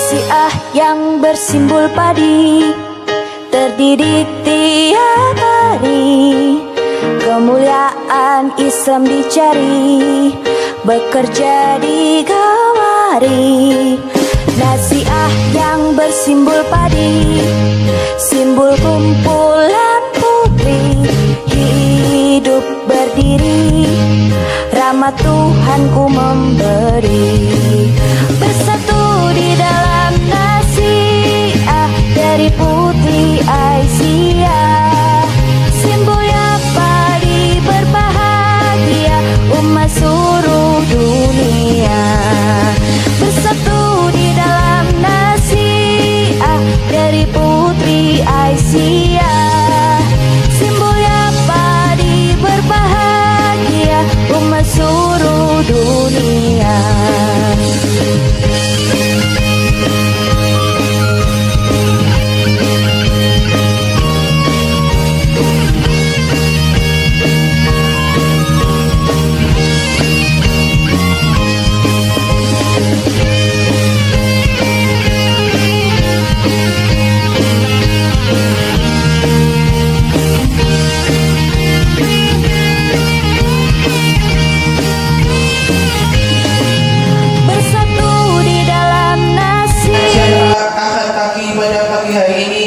Nasiah yang bersimbol padi, terdidik tiap hari. Kemuliaan Islam dicari, bekerja digawari. Nasiah yang bersimbol padi, simbol kumpulan putri. Hidup berdiri, rahmat Tuhanku memberi. Bersatu di dalam nasiah dari Putri Aisyah. Simbolnya padi berbahagia, umat seluruh dunia. Bersatu di dalam nasiah dari Putri Aisyah. Simbolnya padi berbahagia, umat seluruh dunia.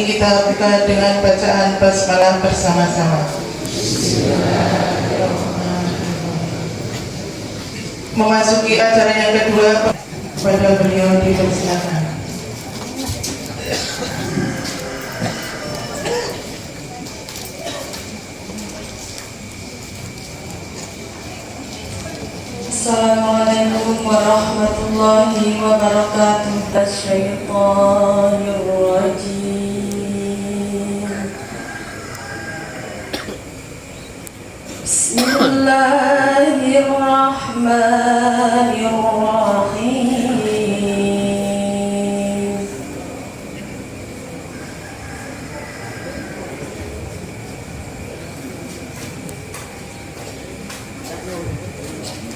Kita buka dengan bacaan basmalah bersama-sama. Memasuki acara yang kedua, pada beliau dipersilakan. Assalamualaikum warahmatullahi wabarakatuh. Asyaitonirrajim. Bismillahirrahmanirrahim.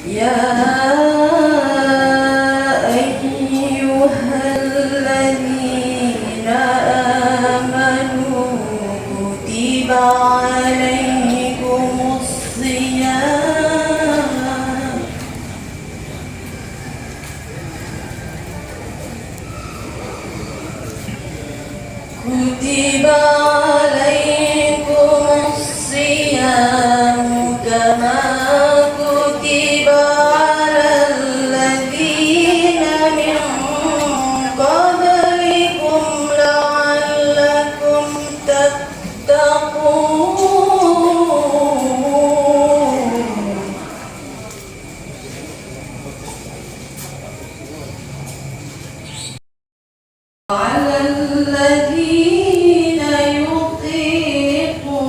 Ya ayyuhalladzina amanu kutiba alaikumus siyam kutiba alaikumus siyam kama kutiba alal ladzina min qablikum la'allakum tattaqun. Alal ladzina yutiqunahu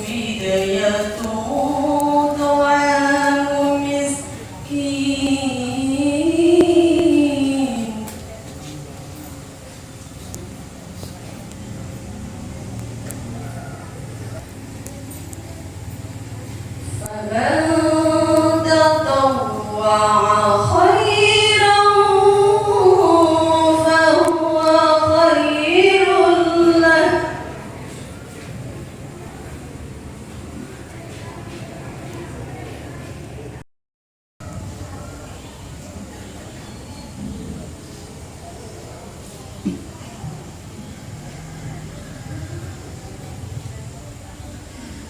fidyatun ta'amu miskin. Faman tatawwa'a khairan fahuwa khairun lahu.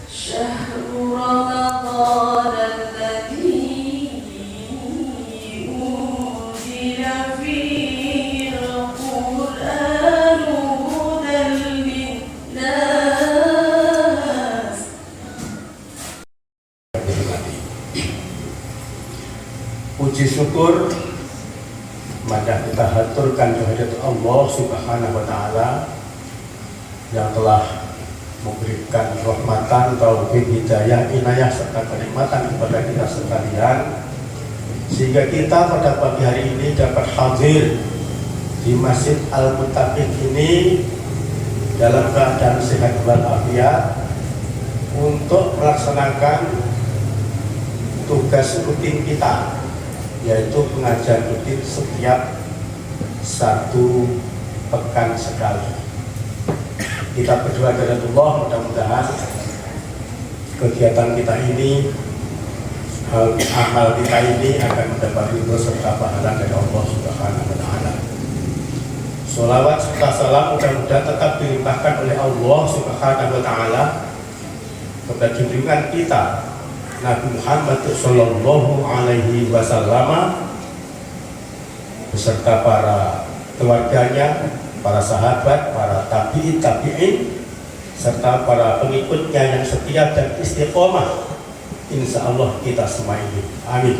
Syahrul Ramadhan alladzi unzila fihi al-Qur'anu hudan lin-nas. Puji syukur maka kita haturkan kehadirat Allah Subhanahu wa Ta'ala yang telah memberikan rahmatan, taufik, hidayah, inayah serta kenikmatan kepada kita sekalian, sehingga kita pada pagi hari ini dapat hadir di Masjid Al-Muttaqin ini dalam keadaan sehat walafiat untuk melaksanakan tugas rutin kita, yaitu pengajian rutin setiap satu pekan sekali. Kita berdoa kepada Allah, mudah-mudahan kegiatan kita ini, amal kita ini akan mendapat ridho serta pahala dari Allah Subhanahu wa Ta'ala. Sholawat serta salam mudah-mudahan tetap dilimpahkan oleh Allah Subhanahu wa Ta'ala kepada junjungan kita Nabi Muhammad Sallallahu Alaihi Wasallam beserta para keluarganya, para sahabat, para tabi'in, serta para pengikutnya yang setia dan istiqomah. Insya Allah kita semua ini. Amin.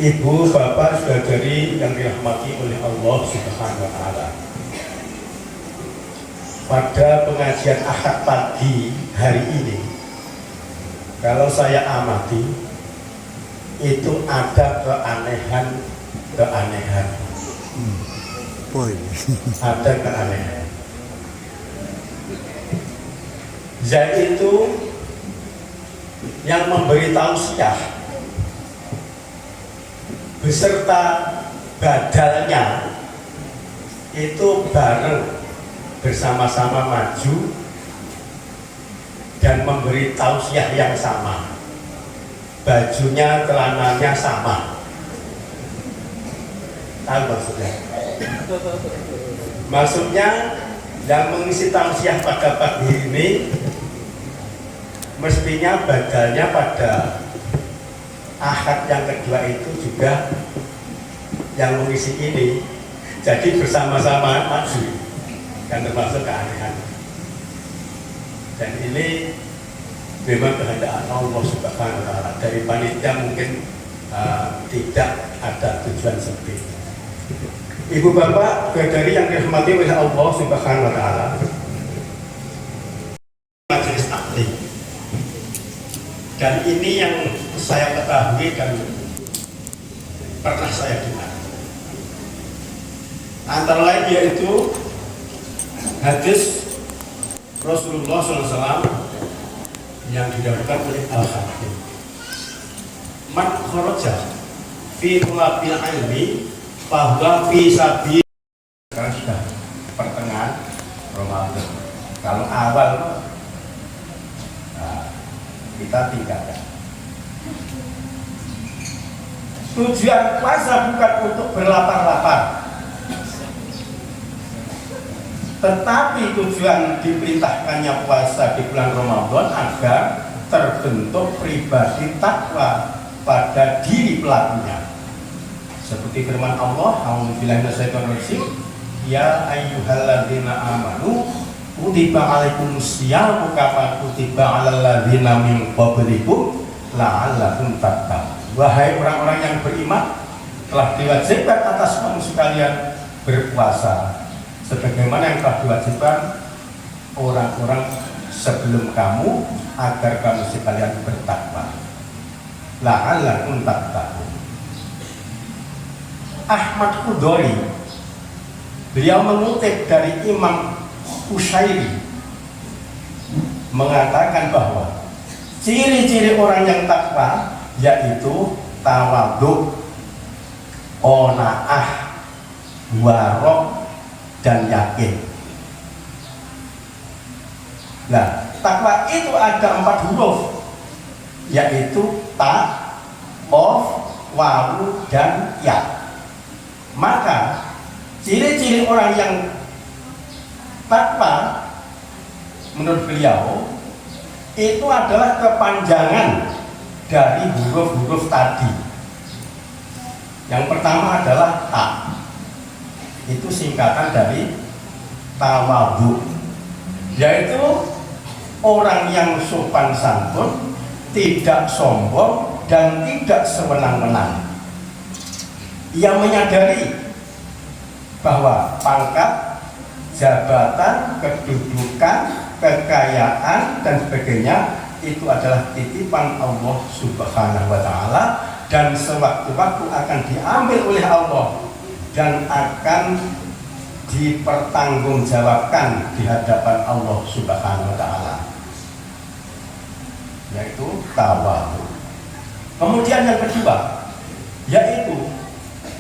Ibu, bapak, saudari yang dirahmati oleh Allah Subhanahu wa Ta'ala. Pada pengajian Ahad pagi hari ini, kalau saya amati, itu ada keanehan. Ada keanehan. Yaitu yang memberi tausiah beserta badalnya itu bareng bersama-sama maju dan memberi tausiah yang sama. Bajunya, celananya sama. Tahu maksudnya? Maksudnya yang mengisi tausiah pada pagi ini mestinya badalnya pada Ahad yang kedua itu juga yang mengisi ini, jadi bersama-sama maju, dan termasuk keanehan. Dan ini memang kehendak Allah Subhanahu wa Ta'ala. Dari panitia mungkin tidak ada tujuan seperti itu. Ibu bapak, saudari yang dirahmati oleh Allah Subhanahu wa Ta'ala, majelis taklim. Dan ini yang saya ketahui dan pernah saya dengar. Antara lain yaitu hadis Rasulullah SAW yang didapatkan oleh Al-Hakim. Man kharaja fi thalabil ilmi fahuwa fi sabil. Sekarang sudah pertengahan Ramadan. Kalau awal kita tinggalkan. Tujuan puasa bukan untuk berlapar-lapar, tetapi tujuan diperintahkannya puasa di bulan Ramadan agar terbentuk pribadi takwa pada diri pelakunya. Seperti firman Allah, a'udzubillahi minasyaitonir rajim, ya ayyuhalladzina amanu kutiba alaikumusyamu kama kutiba alal ladzina min qablikum la'allakum tattaqun. Wahai orang-orang yang beriman, telah diwajibkan atas kamu sekalian berpuasa sebagaimana yang telah diwajibkan orang-orang sebelum kamu agar kamu sekalian bertakwa. La'allakum tattaqun. Ahmad Khudori, beliau mengutip dari Imam Qushairi, mengatakan bahwa ciri-ciri orang yang takwa yaitu tawadhu, qanaah, warok, dan yakin. Nah, takwa itu ada 4 huruf, yaitu ta, qaf, wawu, dan ya. Maka ciri-ciri orang yang takwa menurut beliau itu adalah kepanjangan dari huruf-huruf tadi. Yang pertama adalah ta, itu singkatan dari tawadhu, yaitu orang yang sopan santun, tidak sombong dan tidak sewenang-wenang. Ia menyadari bahwa pangkat, jabatan, kedudukan, kekayaan, dan sebagainya itu adalah titipan Allah Subhanahu wa Ta'ala, dan sewaktu-waktu akan diambil oleh Allah dan akan dipertanggungjawabkan di hadapan Allah Subhanahu wa Ta'ala, yaitu tawadhu. Kemudian yang kedua yaitu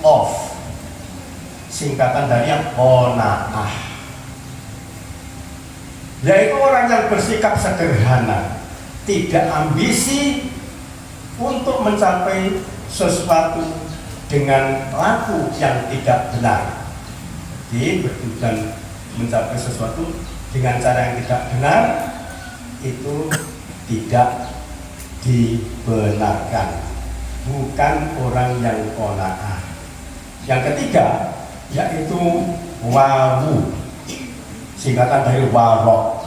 qaf. singkatan dari yang qanaah, yaitu orang yang bersikap sederhana, tidak ambisi untuk mencapai sesuatu dengan laku yang tidak benar. Jadi bertujuan mencapai sesuatu dengan cara yang tidak benar itu tidak dibenarkan, bukan orang yang qanaah. Yang ketiga yaitu wawu, singkatan dari warok,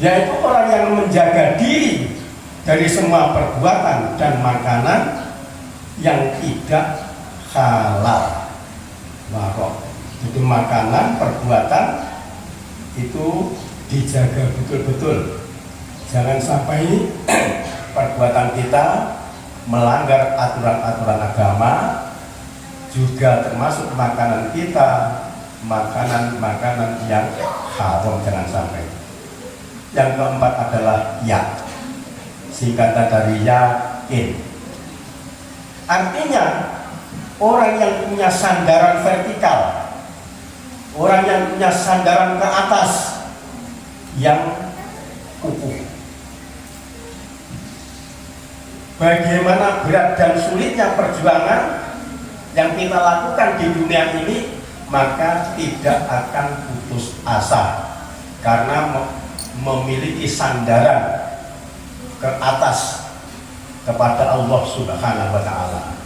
yaitu orang yang menjaga diri dari semua perbuatan dan makanan yang tidak halal. Warok, jadi makanan, perbuatan itu dijaga betul-betul. Jangan sampai perbuatan kita melanggar aturan-aturan agama, juga termasuk makanan kita, makanan-makanan yang haram, jangan sampai. Yang keempat adalah ya, singkatan dari yakin. Artinya orang yang punya sandaran vertikal, orang yang punya sandaran ke atas yang kukuh. Bagaimana berat dan sulitnya perjuangan yang kita lakukan di dunia ini, maka tidak akan putus asa karena memiliki sandaran ke atas kepada Allah Subhanahu wa Ta'ala.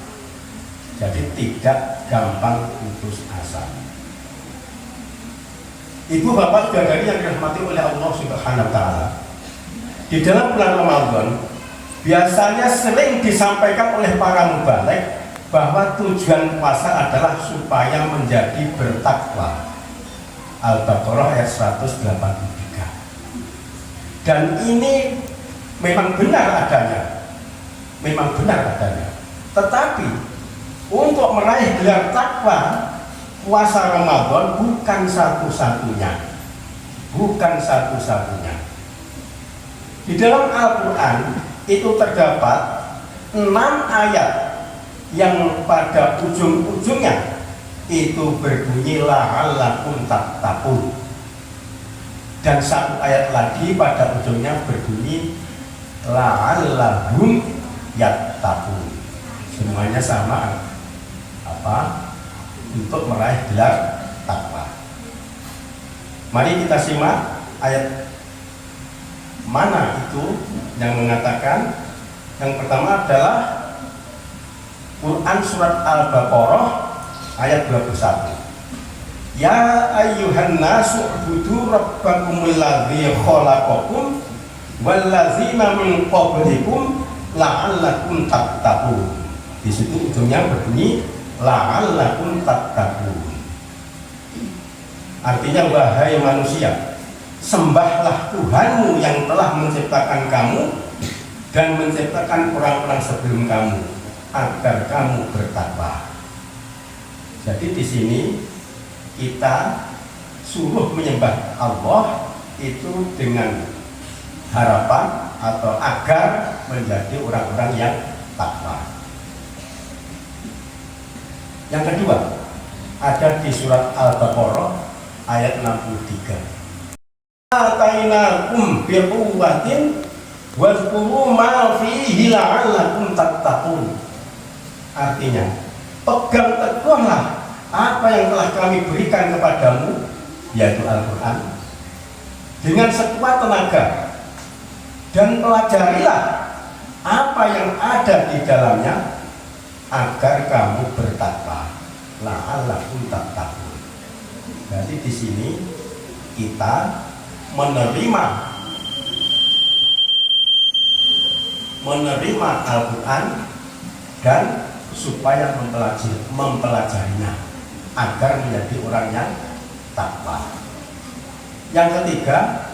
Jadi tidak gampang putus asa. Ibu bapak saudari yang dirahmati oleh Allah Subhanahu wa Ta'ala, di dalam bulan Ramadan biasanya sering disampaikan oleh para mubaligh bahwa tujuan puasa adalah supaya menjadi bertakwa. Al-Baqarah ayat 183. Dan ini memang benar adanya, memang benar adanya. Tetapi untuk meraih gelar takwa, puasa Ramadan bukan satu-satunya, bukan satu-satunya. Di dalam Al-Quran itu terdapat 6 ayat yang pada ujung-ujungnya itu berbunyi la'allakum tattaqun, dan satu ayat lagi pada ujungnya berbunyi la'allahum yattaqun. Semuanya sama, apa? Untuk meraih gelar takwa. Mari kita simak ayat mana itu yang mengatakan. Yang pertama adalah Quran surat Al-Baqarah ayat 21. Ya ayyuhan nasu ubudu rabbakumul ladzi khalaqakum wal ladzina min qablikum la'allakum tattaqun. Di situ ujungnya berbunyi la'allakum tattaqun. Artinya, wahai manusia, sembahlah Tuhanmu yang telah menciptakan kamu dan menciptakan orang-orang sebelum kamu agar kamu bertakwa. Jadi di sini kita suruh menyembah Allah itu dengan harapan atau agar menjadi orang-orang yang takwa. Yang kedua ada di surat Al-Baqarah ayat 63. Atainakum biquwwatin wadhkuru ma fihi la'allakum tattaqun. Artinya, pegang teguhlah apa yang telah kami berikan kepadamu, yaitu Al-Quran, dengan sekuat tenaga, dan pelajarilah apa yang ada di dalamnya agar kamu bertakwa. La'allakum tattaqun. Jadi di sini kita menerima Al-Quran dan supaya mempelajarinya agar menjadi orang yang takwa. Yang ketiga,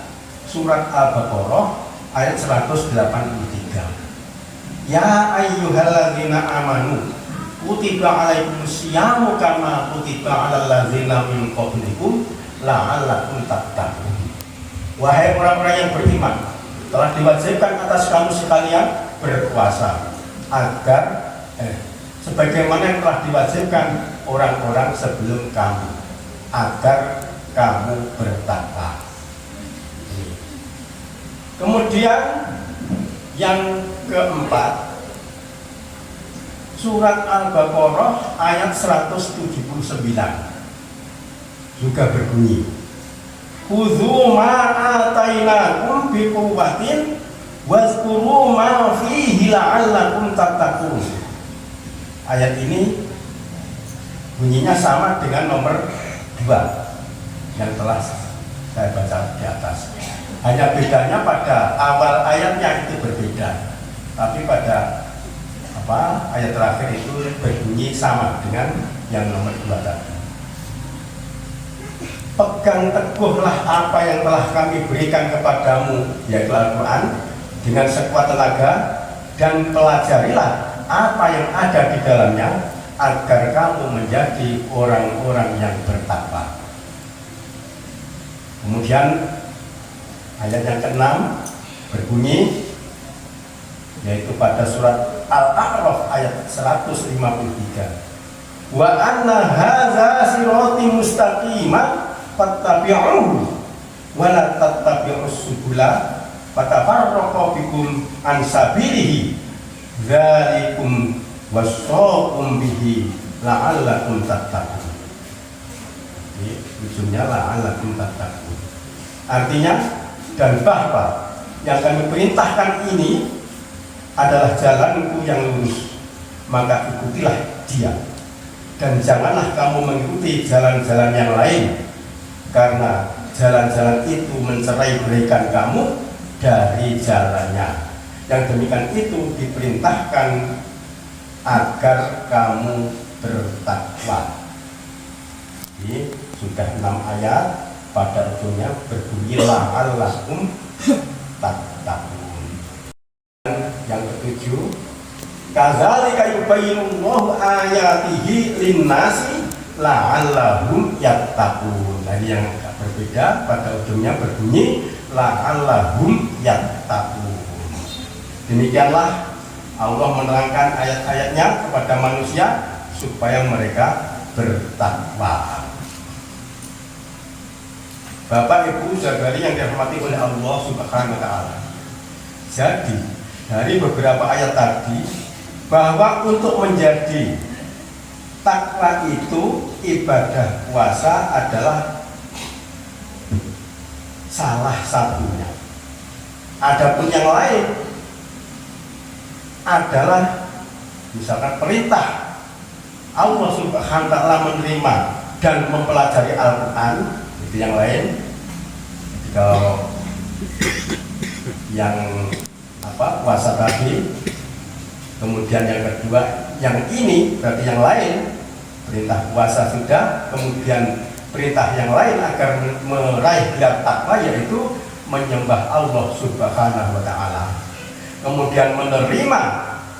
surat Al-Baqarah ayat 183. Ya ayyuhalladzina amanu kutiba alaikumus syamu kama kutiba alal ladzina min qablikum la'allakum tattaqun. Wahai orang-orang yang beriman, telah diwajibkan atas kamu sekalian berpuasa agar sebagaimana yang telah diwajibkan orang-orang sebelum kamu, agar kamu bertakwa. Kemudian yang keempat, surat Al-Baqarah ayat 179 juga berbunyi, khudzu ma atainakum biquwwatin wazkuru ma fihi la'allakum tattaqun. Ayat ini bunyinya sama dengan nomor 2 yang telah saya baca di atas. Hanya bedanya pada awal ayatnya itu berbeda, tapi pada ayat terakhir itu berbunyi sama dengan yang nomor 2 tadi. Pegang teguhlah apa yang telah kami berikan kepadamu, yaitu Al-Quran, dengan sekuat tenaga, dan pelajarilah apa yang ada di dalamnya, agar kamu menjadi orang-orang yang bertakwa. Kemudian ayat yang ke-6 berbunyi, yaitu pada surat Al-A'raf ayat 153, wa anna hadza sirati mustaqima fattabi'uhu wa la tattabi'us subula fatafarraqu bikum an sabilihi dzalikum wassaqum bihi la'allakum tattaqun. Ini ujungnya la'allakum tattaqun. Artinya, dan bahwa yang kami perintahkan ini adalah jalanku yang lurus, maka ikutilah dia, dan janganlah kamu mengikuti jalan-jalan yang lain, karena jalan-jalan itu mencerai-beraikan kamu dari jalannya. Yang demikian itu diperintahkan agar kamu bertakwa. Ini sudah 6 ayat, pada ujungnya berbunyi la'allakum tattaqun. Yang ke-7, kadzalika yubayyinullahu ayatihi linnasi la'allahum yattaqun. Jadi yang berbeda, pada ujungnya berbunyi la'allahum yattaqun. Demikianlah Allah menerangkan ayat-ayatnya kepada manusia supaya mereka bertakwa. Bapak Ibu saudari yang dirahmati oleh Allah Subhanahu wa taala. Jadi dari beberapa ayat tadi, bahwa untuk menjadi takwa itu ibadah puasa adalah salah satunya. Adapun yang lain adalah misalkan perintah Allah Subhanahu wa taala menerima dan mempelajari Al-Qur'an, itu yang lain. Kalau yang puasa tadi, kemudian yang kedua, yang ini berarti yang lain. Perintah puasa sudah, kemudian perintah yang lain agar meraih gelar takwa, yaitu menyembah Allah Subhanahu wa taala, kemudian menerima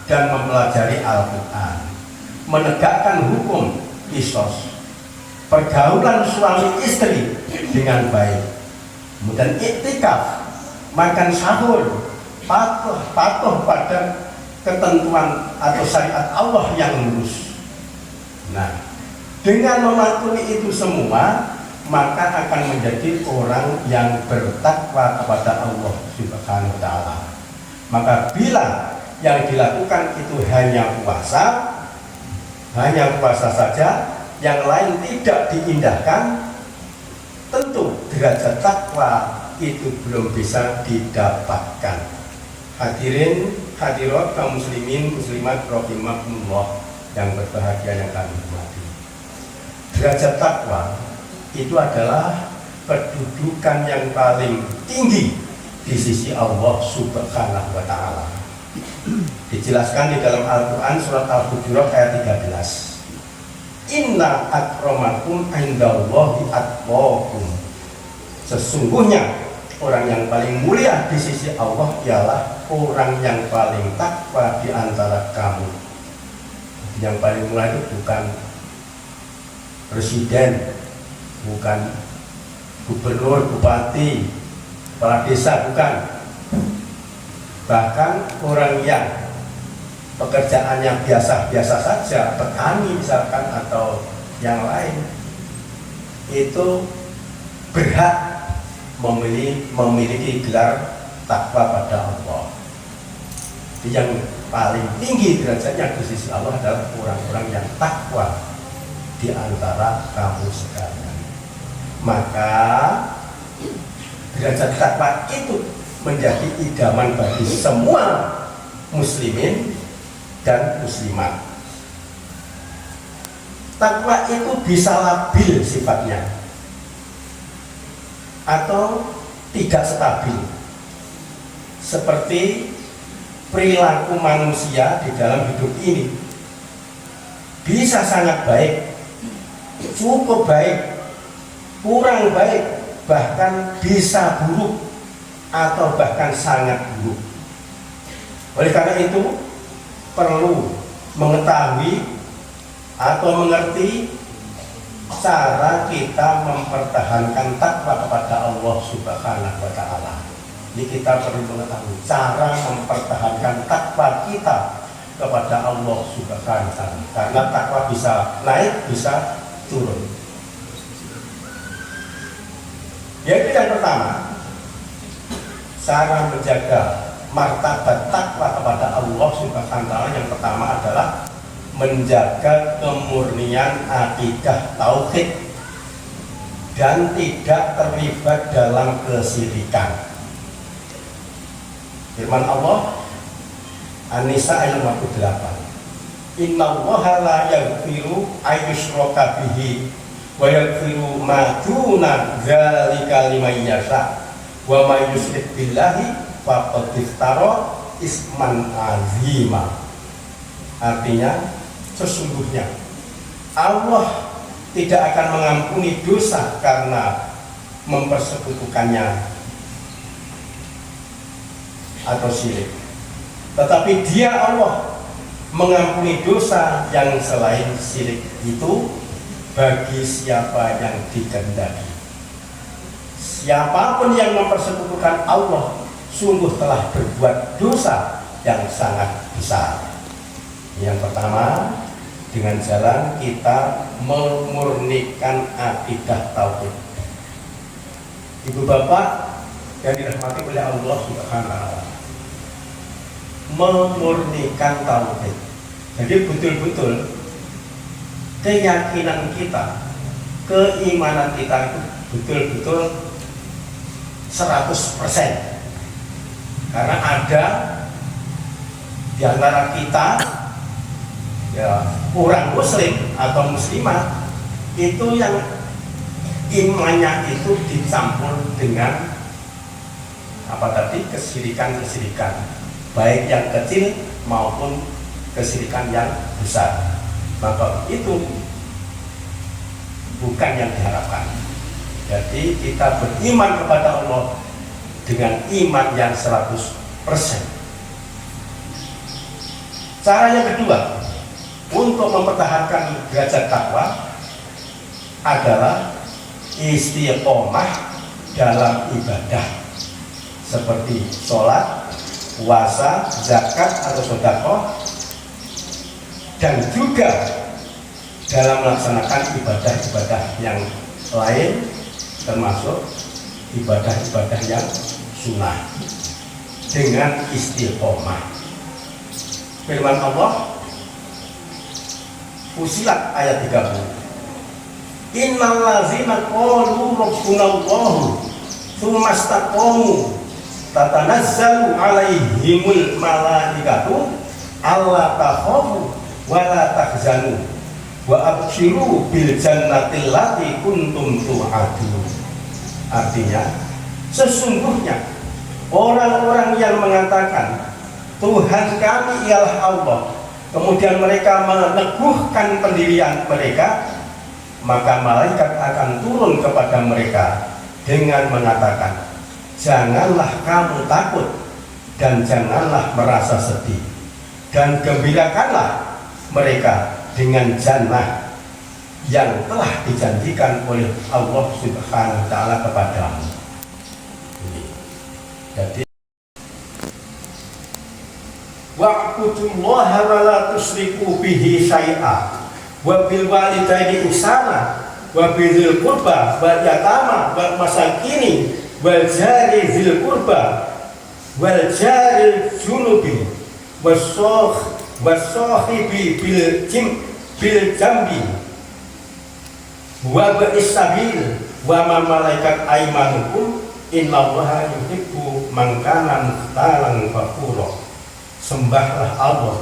dan mempelajari Al-Quran, menegakkan hukum qisas, pergaulan suami istri dengan baik, kemudian iktikaf, makan sahur, patuh pada ketentuan atau syariat Allah yang lurus. Nah, dengan mematuhi itu semua, maka akan menjadi orang yang bertakwa kepada Allah Subhanahu wa taala. Maka bila yang dilakukan itu hanya puasa saja, yang lain tidak diindahkan, tentu derajat takwa itu belum bisa didapatkan. Hadirin hadirat kaum muslimin muslimat rahimakumullah yang berbahagia yang kami hormati. Derajat takwa itu adalah kedudukan yang paling tinggi di sisi Allah Subhanahu wa taala. Dijelaskan di dalam Al-Qur'an surat Al-Hujurat ayat 13. Inna akramakum indallahi atqakum. Sesungguhnya orang yang paling mulia di sisi Allah ialah orang yang paling takwa di antara kamu. Yang paling mulia itu bukan presiden, bukan gubernur, bupati, kepala desa, bukan. Bahkan orang yang pekerjaan yang biasa-biasa saja, petani misalkan atau yang lain, itu berhak memiliki gelar takwa pada Allah. Yang paling tinggi derajatnya di sisi Allah adalah orang-orang yang takwa di antara kamu sekalian. Maka derajat takwa itu menjadi idaman bagi semua muslimin dan muslimat. Takwa itu bisa labil sifatnya atau tidak stabil, seperti perilaku manusia di dalam hidup ini. Bisa sangat baik, cukup baik, kurang baik, bahkan bisa buruk atau bahkan sangat buruk. Oleh karena itu perlu mengetahui atau mengerti cara kita mempertahankan takwa kepada Allah Subhanahu wa Ta'ala. Ini kita perlu mengetahui cara mempertahankan takwa kita kepada Allah Subhanahu wa Ta'ala, karena takwa bisa naik, bisa turun. Yaitu yang pertama, cara menjaga martabat takwa kepada Allah Subhanahu wa Ta'ala yang pertama adalah menjaga kemurnian akidah tauhid dan tidak terlibat dalam kesyirikan. Firman Allah An-Nisa ayat 58, Innallaha la yaghfiru ayyushraka bihi wa yaghfiru ma duna dzalika liman yasha wa may yusyrik billahi faqad iftara isman azima. Artinya, sesungguhnya Allah tidak akan mengampuni dosa karena mempersekutukannya atau syirik, tetapi Dia Allah mengampuni dosa yang selain syirik itu bagi siapa yang dikehendaki. Siapapun yang mempersekutukan Allah sungguh telah berbuat dosa yang sangat besar. Yang pertama, dengan jalan kita memurnikan akidah tauhid. Ibu bapak yang dirahmati oleh Allah Subhanahu wa Ta'ala, memurnikan tauhid. Jadi betul-betul keyakinan kita, keimanan kita itu betul-betul 100%. Karena ada di antara kita, ya, orang muslim atau muslimah itu yang imannya itu dicampur dengan apa tadi, kesyirikan-kesyirikan, baik yang kecil maupun kesyirikan yang besar. Maka itu bukan yang diharapkan. Jadi kita beriman kepada Allah dengan iman yang 100%. Cara yang kedua untuk mempertahankan derajat takwa adalah istiqomah dalam ibadah seperti sholat, puasa, zakat atau sedekah, dan juga dalam melaksanakan ibadah-ibadah yang lain, termasuk ibadah-ibadah yang sunnah dengan istiqomah. Firman Allah Fusilat ayat 30, Innal ladzina qalu rabbunallahu tsumma istaqamu tatanazzalu alaihimul malaikatu alla takhafu wa la tahzanu wa abshiru bil jannati allati kuntum tu'adun. Artinya, sesungguhnya orang-orang yang mengatakan Tuhan kami ialah Allah, kemudian mereka meneguhkan pendirian mereka, maka malaikat akan turun kepada mereka dengan mengatakan, janganlah kamu takut dan janganlah merasa sedih, dan gembirakanlah mereka dengan jannah yang telah dijanjikan oleh Allah Subhanahu wa Ta'ala kepadamu. Jadi wa'budullaha wa la tusyriku bihi syai'a wa bil walidaini ihsana wa bidzil qurba wal yatama wal masakini wal jari dzil qurba wal jari junubi wasohibi bil jambi wa ba'is sabil wa ma malaikat aymanukum innallaha yuhibbu man kana mukhtalan fakhura. Sembahlah Allah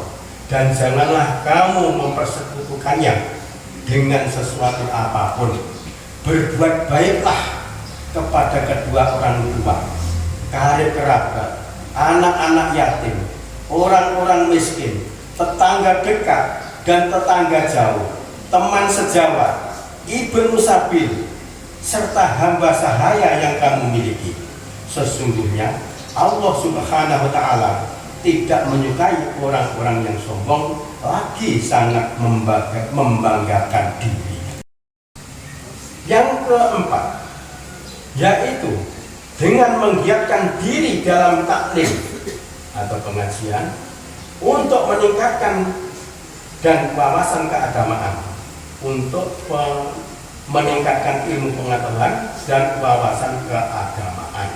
dan janganlah kamu mempersekutukannya dengan sesuatu apapun. Berbuat baiklah kepada kedua orang tua, karib kerabat, anak-anak yatim, orang-orang miskin, tetangga dekat dan tetangga jauh, teman sejawat, ibnu sabil, serta hamba sahaya yang kamu miliki. Sesungguhnya Allah Subhanahu wa Ta'ala tidak menyukai orang-orang yang sombong, lagi sangat membanggakan diri. Yang keempat, yaitu dengan menggiatkan diri dalam taklim atau pengajian untuk meningkatkan dan wawasan keagamaan, untuk meningkatkan ilmu pengetahuan dan wawasan keagamaan,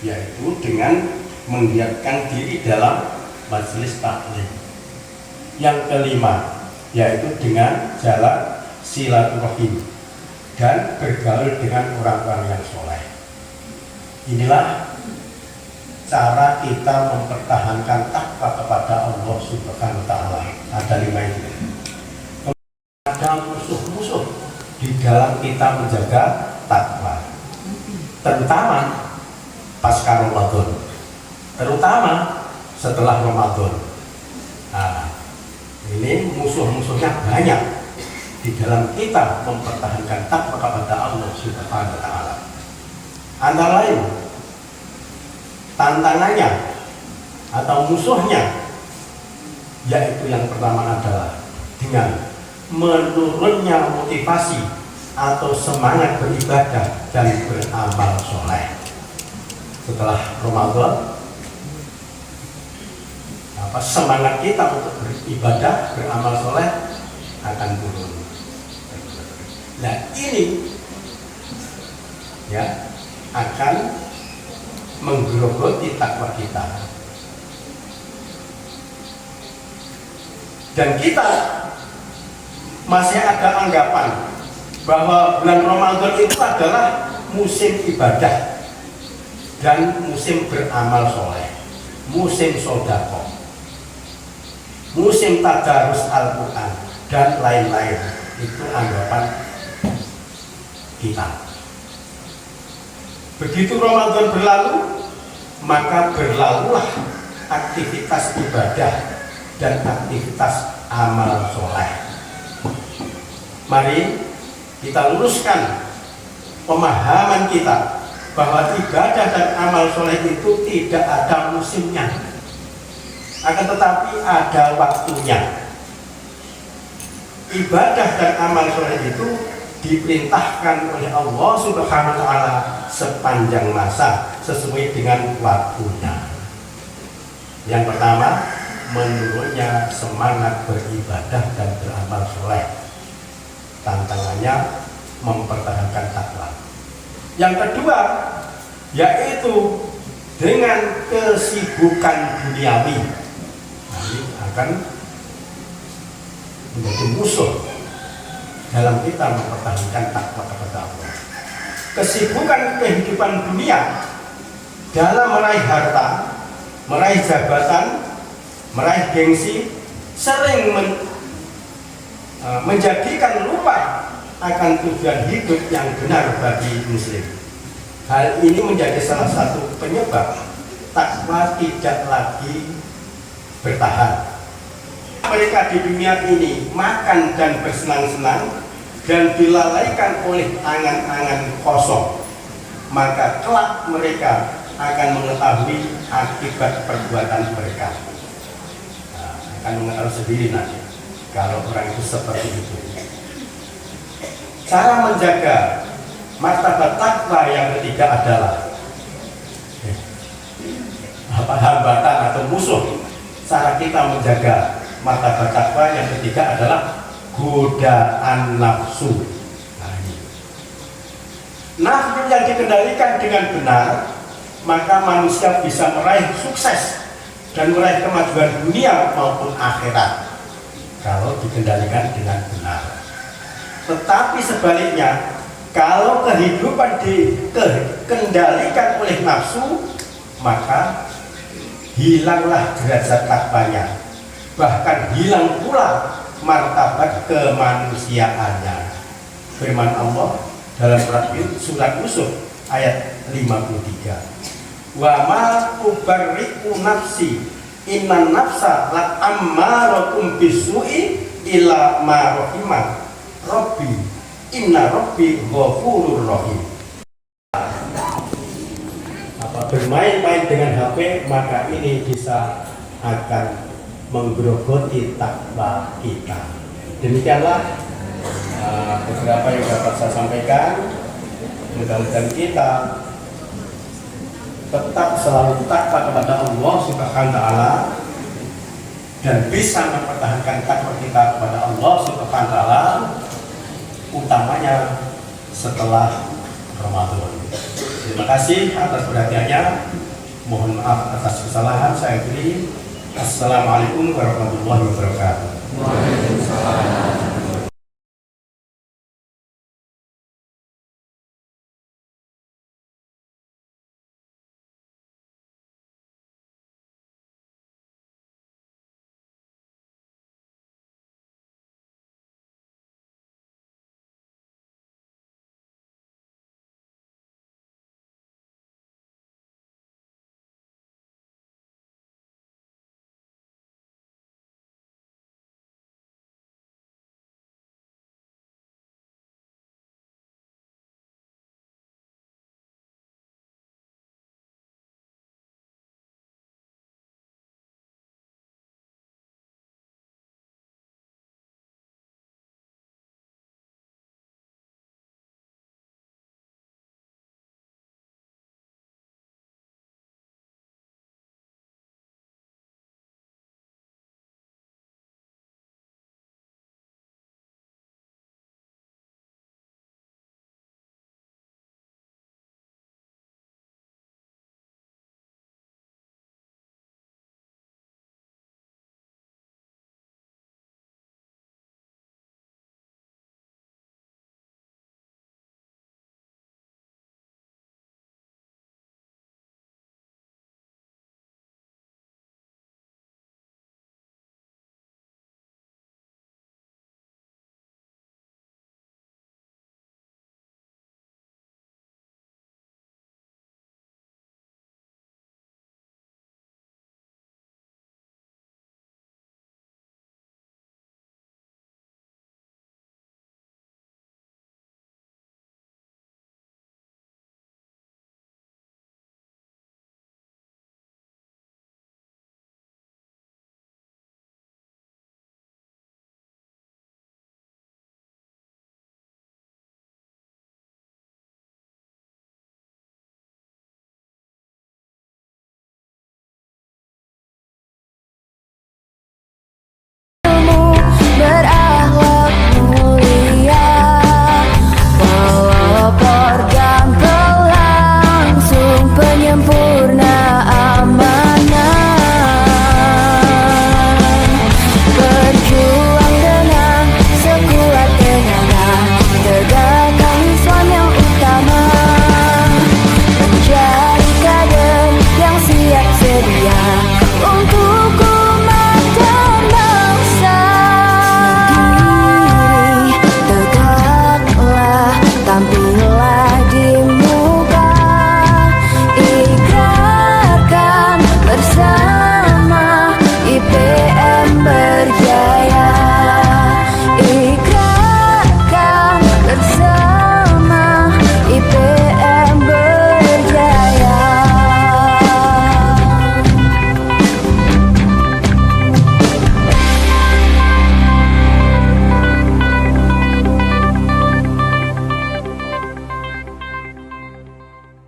yaitu dengan menggiatkan diri dalam majelis taklim. Yang kelima, yaitu dengan jalan silaturahim dan bergaul dengan orang-orang yang soleh. Inilah cara kita mempertahankan takwa kepada Allah Subhanahu wa Ta'ala. Ada 5 itu. Ada musuh-musuh di dalam kita menjaga takwa, terutama pasca Ramadan, terutama setelah Ramadan. Nah, ini musuh-musuhnya banyak di dalam kita mempertahankan takwa kepada Allah Subhanahu wa Ta'ala. Antara lain tantangannya atau musuhnya, yaitu yang pertama adalah dengan menurunnya motivasi atau semangat beribadah dan beramal soleh. Setelah Ramadan, semangat kita untuk beribadah, beramal soleh akan turun. Nah, ini ya akan menggerogoti takwa kita. Dan kita masih ada anggapan bahwa bulan Ramadan itu adalah musim ibadah dan musim beramal soleh, musim sedekah, musim tadarus Al-Quran dan lain-lain. Itu anggapan kita. Begitu Ramadan berlalu, maka berlalulah aktivitas ibadah dan aktivitas amal soleh. Mari kita luruskan pemahaman kita bahwa ibadah dan amal soleh itu tidak ada musimnya, akan tetapi ada waktunya. Ibadah dan amal soleh itu diperintahkan oleh Allah Subhanahu wa Ta'ala sepanjang masa sesuai dengan waktunya. Yang pertama, menurunnya semangat beribadah dan beramal soleh. Tantangannya mempertahankan takwa. Yang kedua, yaitu dengan kesibukan duniawi. Ini akan menjadi musuh dalam kita mempertahankan takwa kepada Allah. Kesibukan kehidupan dunia dalam meraih harta, meraih jabatan, meraih gengsi, sering menjadikan lupa akan tujuan hidup yang benar bagi muslim. Hal ini menjadi salah satu penyebab takwa tidak lagi bertahan. Mereka di dunia ini makan dan bersenang-senang dan dilalaikan oleh angan-angan kosong, maka kelak mereka akan mengetahui akibat perbuatan mereka. Akan mengetahui sendiri nanti kalau orang itu seperti itu. Cara menjaga martabat takwa yang ketiga adalah hambatan atau musuh cara kita menjaga martabat takwa. Yang ketiga adalah godaan nafsu. Nah, ini. Nafsu yang dikendalikan dengan benar, maka manusia bisa meraih sukses dan meraih kemajuan dunia maupun akhirat kalau dikendalikan dengan benar. Tetapi sebaliknya, kalau kehidupan dikendalikan oleh nafsu, maka hilanglah derajat takwanya, bahkan hilang pula martabat kemanusiaannya. Firman Allah dalam surat Yusuf ayat 53. Wa ma ubarri'u nafsi innan nafsa la ammaratum bisu'i ila ma rahimah rabbi inna rabbi ghafurur rahim. Apa bermain-main dengan HP, maka ini bisa akan menggerogoti takwa kita. Demikianlah beberapa yang dapat saya sampaikan. Mudah-mudahan kita tetap selalu takwa kepada Allah Subhanahu wa taala dan bisa mempertahankan takwa kita kepada Allah Subhanahu wa taala, utamanya setelah Ramadan. Terima kasih atas perhatiannya. Mohon maaf atas kesalahan saya beri. Assalamualaikum warahmatullahi wabarakatuh. Waalaikumsalam.